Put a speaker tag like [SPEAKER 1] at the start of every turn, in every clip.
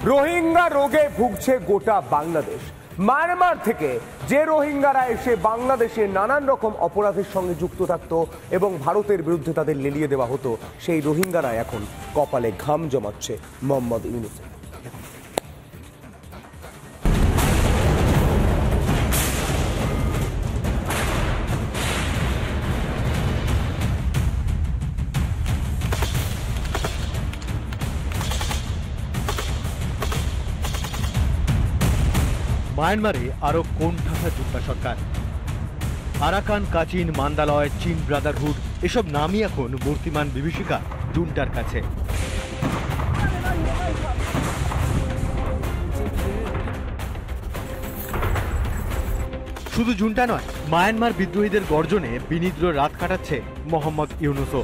[SPEAKER 1] রোহিঙ্গা রোগে ভুগছে গোটা বাংলাদেশ। মায়ানমার থেকে যে রোহিঙ্গারা এসে বাংলাদেশে নানান রকম অপরাধের সঙ্গে যুক্ত থাকতো এবং ভারতের বিরুদ্ধে তাদের লেলিয়ে দেওয়া হতো, সেই রোহিঙ্গারা এখন কপালে ঘাম জমাচ্ছে মোহাম্মদ ইউনূসের।
[SPEAKER 2] মায়ানমারে আরো কোন ঠাসা জুম্পা সরকার। আরাকান, কাচিন, মান্দালয়, চীন ব্রাদারহুড এসব নামই এখন মূর্তিমান বিভীষিকা জুন্টার কাছে। শুধু জুন্টা নয়, মায়ানমার বিদ্রোহীদের গর্জনে বিনিদ্র রাত কাটাচ্ছে মোহাম্মদ ইউনূসও।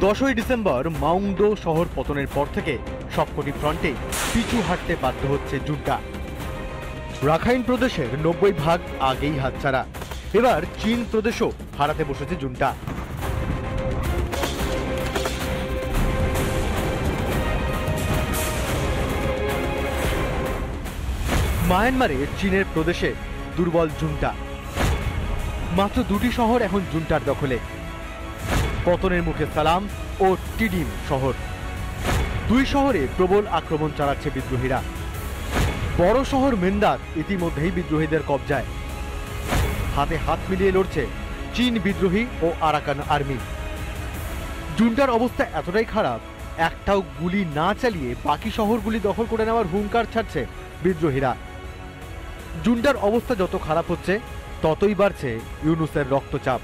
[SPEAKER 2] 10ই ডিসেম্বর মাউংডো শহর পতনের পর থেকে সবকটি ফ্রন্টে পিছু হাঁটতে বাধ্য হচ্ছে জুন্টা। রাখাইন প্রদেশের 90% আগেই হাতছাড়া, এবার চীন প্রদেশও হারাতে বসেছে জুন্টা। মায়ানমারে চীনের প্রদেশে দুর্বল জুন্টা। মাত্র 2টি শহর এখন জুন্টার দখলে, পতনের মুখে সালাম ও টিডিম শহর। 2 শহরে প্রবল আক্রমণ চালাচ্ছে বিদ্রোহীরা। বড় শহর মেন্দাত ইতিমধ্যেই বিদ্রোহীদের কবজায়। হাতে হাত মিলিয়ে লড়ছে চীন বিদ্রোহী ও আরাকান আর্মি। জুন্টার অবস্থা এতটাই খারাপ, একটাও গুলি না চালিয়ে বাকি শহরগুলি দখল করে নেওয়ার হুঙ্কার ছাড়ছে বিদ্রোহীরা। জুন্টার অবস্থা যত খারাপ হচ্ছে, ততই বাড়ছে ইউনূসের রক্তচাপ।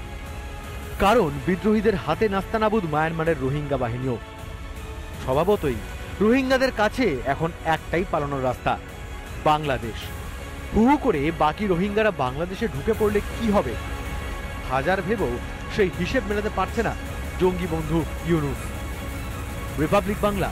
[SPEAKER 2] কারণ বিদ্রোহীদের হাতে নাস্তানাবুদ মায়ানমারের রোহিঙ্গা বাহিনীও। স্বভাবতই রোহিঙ্গাদের কাছে এখন একটাই পালানোর রাস্তা, বাংলাদেশ। হুহু করে বাকি রোহিঙ্গারা বাংলাদেশে ঢুকে পড়লে কি হবে, হাজার ভেবেও সেই হিসেব মেলাতে পারছে না জঙ্গি বন্ধু ইউনূস। রিপাবলিক বাংলা।